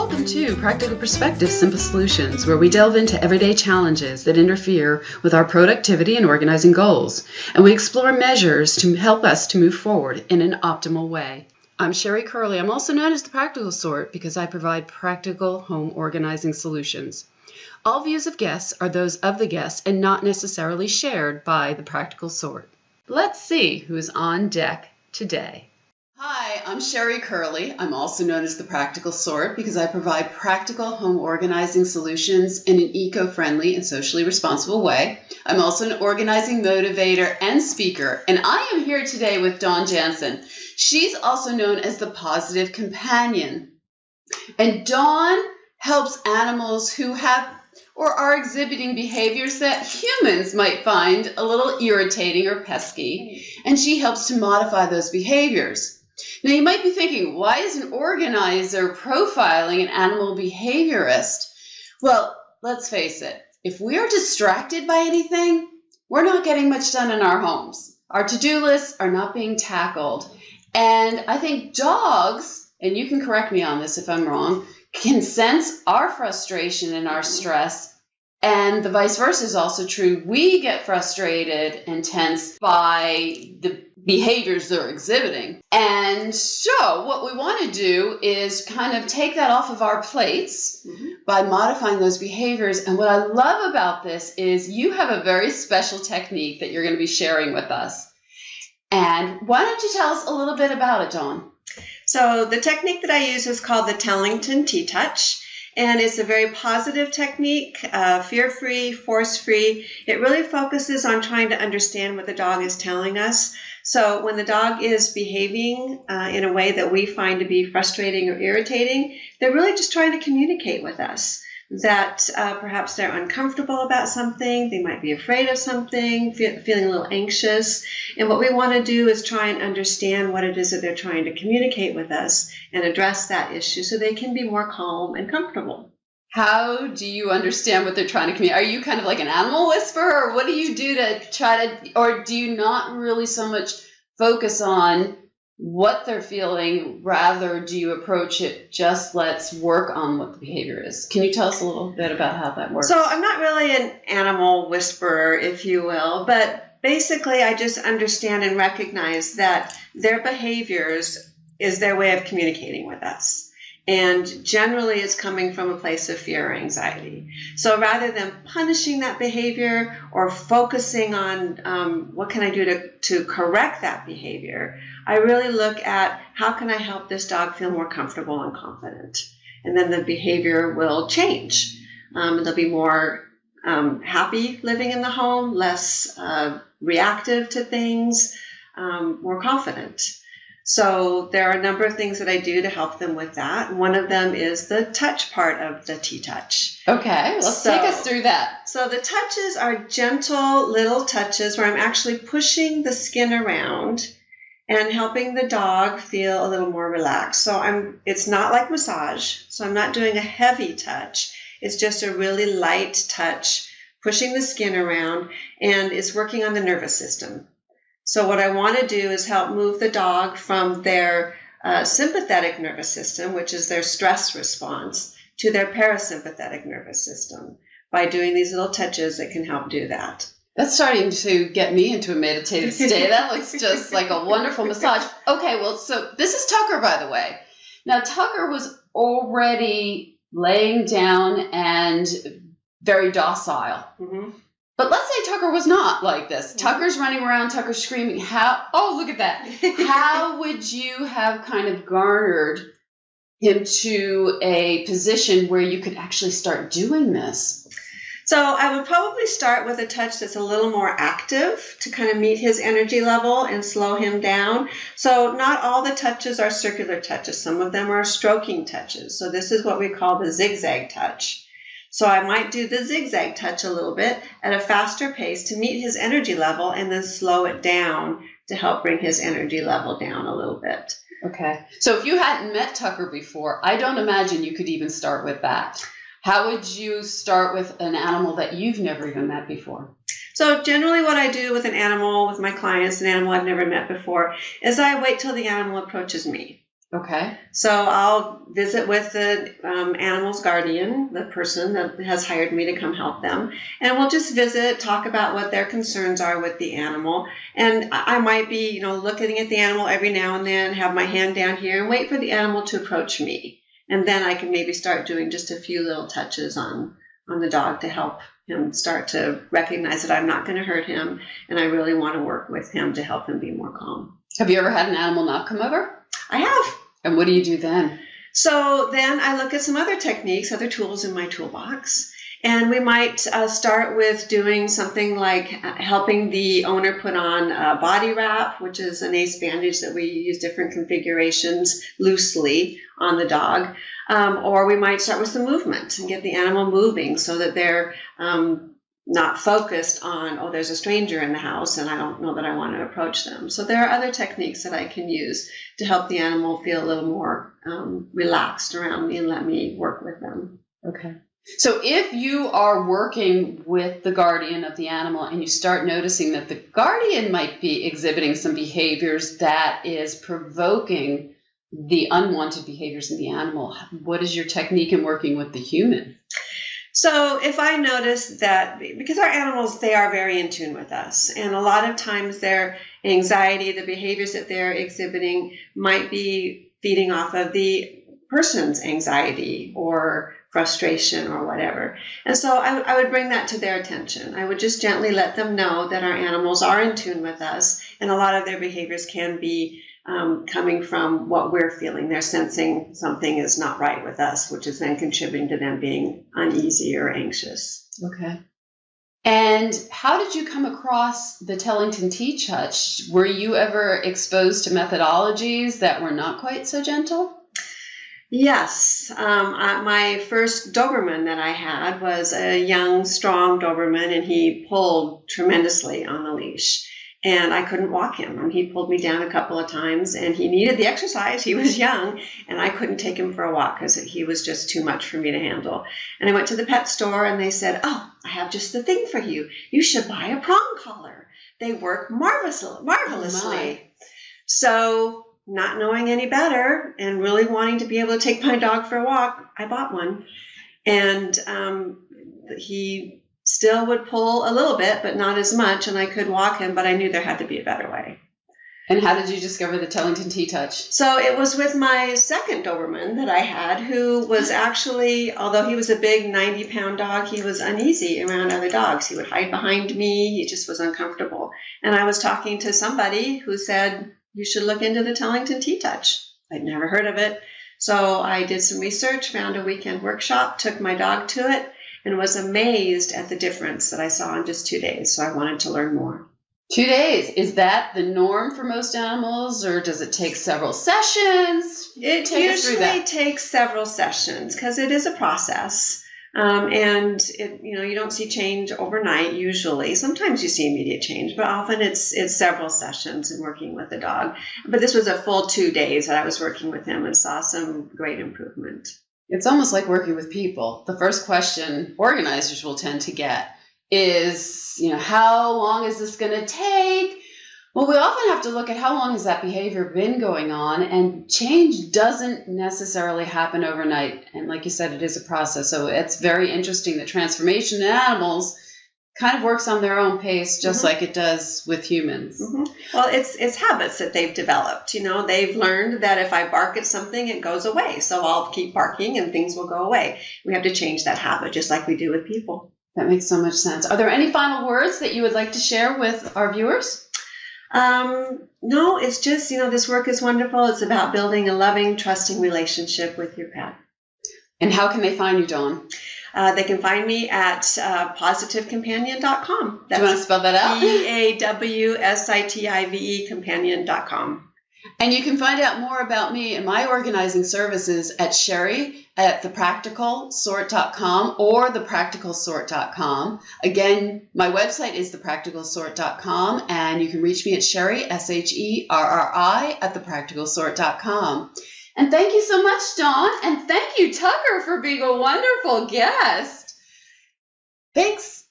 Welcome to Practical Perspective Simple Solutions, where we delve into everyday challenges that interfere with our productivity and organizing goals, and we explore measures to help us to move forward in an optimal way. I'm Sherri Curley. I'm also known as the practical sort because I provide practical home organizing solutions. All views of guests are those of the guests and not necessarily shared by the practical sort. Let's see who is on deck today. Hi, I'm Sherri Curley. I'm also known as the practical sort because I provide practical home organizing solutions in an eco-friendly and socially responsible way. I'm also an organizing motivator and speaker, and I am here today with Dawn Jansen. She's also known as the Pawsitive companion. And Dawn helps animals who have or are exhibiting behaviors that humans might find a little irritating or pesky, and she helps to modify those behaviors. Now, you might be thinking, why is an organizer profiling an animal behaviorist? Well, let's face it, if we are distracted by anything, we're not getting much done in our homes. Our to-do lists are not being tackled. And I think dogs, and you can correct me on this if I'm wrong, can sense our frustration and our stress. And the vice versa is also true. We get frustrated and tense by the behaviors they're exhibiting. And so what we want to do is kind of take that off of our plates by modifying those behaviors. And what I love about this is you have a very special technique that you're going to be sharing with us. And why don't you tell us a little bit about it, Dawn? So the technique that I use is called the Tellington T-Touch. And it's a very positive technique, fear-free, force-free. It really focuses on trying to understand what the dog is telling us. So when the dog is behaving in a way that we find to be frustrating or irritating, they're really just trying to communicate with us that perhaps they're uncomfortable about something, they might be afraid of something, feeling a little anxious. And what we want to do is try and understand what it is that they're trying to communicate with us and address that issue so they can be more calm and comfortable. How do you understand what they're trying to communicate? Are you kind of like an animal whisperer, or what do you do to try to, or do you not really so much focus on what they're feeling, rather do you approach it just let's work on what the behavior is? Can you tell us a little bit about how that works? So I'm not really an animal whisperer, if you will, but basically I just understand and recognize that their behaviors is their way of communicating with us. And generally it's coming from a place of fear or anxiety. So rather than punishing that behavior or focusing on what can I do to correct that behavior, I really look at how can I help this dog feel more comfortable and confident. And then the behavior will change. They'll be more happy living in the home, less reactive to things, more confident. So there are a number of things that I do to help them with that. One of them is the touch part of the T-Touch. Okay, let's take us through that. So the touches are gentle little touches where I'm actually pushing the skin around and helping the dog feel a little more relaxed. So it's not like massage, so I'm not doing a heavy touch. It's just a really light touch, pushing the skin around, and it's working on the nervous system. So what I want to do is help move the dog from their sympathetic nervous system, which is their stress response, to their parasympathetic nervous system by doing these little touches that can help do that. That's starting to get me into a meditative state. That looks just like a wonderful massage. Okay, well, so this is Tucker, by the way. Now, Tucker was already laying down and very docile. Mm-hmm. But let's say Tucker was not like this. Tucker's running around, Tucker's screaming. Oh, look at that. How would you have kind of garnered him to a position where you could actually start doing this? So I would probably start with a touch that's a little more active to kind of meet his energy level and slow him down. So not all the touches are circular touches. Some of them are stroking touches. So this is what we call the zigzag touch. So I might do the zigzag touch a little bit at a faster pace to meet his energy level and then slow it down to help bring his energy level down a little bit. Okay. So if you hadn't met Tucker before, I don't imagine you could even start with that. How would you start with an animal that you've never even met before? So generally what I do with an animal, with my clients, an animal I've never met before, is I wait till the animal approaches me. Okay. So I'll visit with the animal's guardian, the person that has hired me to come help them, and we'll just visit, talk about what their concerns are with the animal. And I might be, looking at the animal every now and then, have my hand down here and wait for the animal to approach me. And then I can maybe start doing just a few little touches on the dog to help him start to recognize that I'm not going to hurt him, and I really want to work with him to help him be more calm. Have you ever had an animal not come over? I have. And what do you do then? So then I look at some other techniques, other tools in my toolbox. And we might start with doing something like helping the owner put on a body wrap, which is an ace bandage that we use different configurations loosely on the dog. Or we might start with some movement and get the animal moving so that they're not focused on, oh, there's a stranger in the house and I don't know that I want to approach them. So there are other techniques that I can use to help the animal feel a little more relaxed around me and let me work with them. Okay. So if you are working with the guardian of the animal and you start noticing that the guardian might be exhibiting some behaviors that is provoking the unwanted behaviors in the animal, what is your technique in working with the human? So if I notice that, because our animals, they are very in tune with us, and a lot of times their anxiety, the behaviors that they're exhibiting might be feeding off of the person's anxiety or frustration or whatever. And so I would bring that to their attention. I would just gently let them know that our animals are in tune with us, and a lot of their behaviors can be coming from what we're feeling. They're sensing something is not right with us, which is then contributing to them being uneasy or anxious. Okay. And how did you come across the Tellington T-Touch? Were you ever exposed to methodologies that were not quite so gentle? Yes. My first Doberman that I had was a young, strong Doberman, and he pulled tremendously on the leash. And I couldn't walk him. And he pulled me down a couple of times, and he needed the exercise. He was young, and I couldn't take him for a walk because he was just too much for me to handle. And I went to the pet store, and they said, oh, I have just the thing for you. You should buy a prong collar. They work marvelously. Oh, So not knowing any better and really wanting to be able to take my dog for a walk, I bought one. And he still would pull a little bit, but not as much, and I could walk him, but I knew there had to be a better way. And how did you discover the Tellington T-Touch? So it was with my second Doberman that I had, who was actually, although he was a big 90-pound dog, he was uneasy around other dogs. He would hide behind me. He just was uncomfortable. And I was talking to somebody who said, you should look into the Tellington T-Touch. I'd never heard of it. So I did some research, found a weekend workshop, took my dog to it, and was amazed at the difference that I saw in just 2 days. So I wanted to learn more. 2 days. Is that the norm for most animals, or does it take several sessions? It usually takes several sessions because it is a process. And you don't see change overnight usually. Sometimes you see immediate change, but often it's several sessions in working with the dog. But this was a full 2 days that I was working with him and saw some great improvement. It's almost like working with people. The first question organizers will tend to get is, how long is this going to take? Well, we often have to look at how long has that behavior been going on, and change doesn't necessarily happen overnight. And like you said, it is a process. So it's very interesting that transformation in animals kind of works on their own pace, just like it does with humans. Mm-hmm. Well, it's habits that they've developed. They've learned that if I bark at something, it goes away. So I'll keep barking and things will go away. We have to change that habit just like we do with people. That makes so much sense. Are there any final words that you would like to share with our viewers? No, it's just, this work is wonderful. It's about building a loving, trusting relationship with your pet. And how can they find you, Dawn? They can find me at pawsitivecompanion.com. Do you want to spell that out? PAWSITIVE companion.com. And you can find out more about me and my organizing services at Sherri at thepracticalsort.com or thepracticalsort.com. Again, my website is thepracticalsort.com, and you can reach me at Sherri, SHERRI, at thepracticalsort.com. And thank you so much, Dawn. And thank you, Tucker, for being a wonderful guest. Thanks.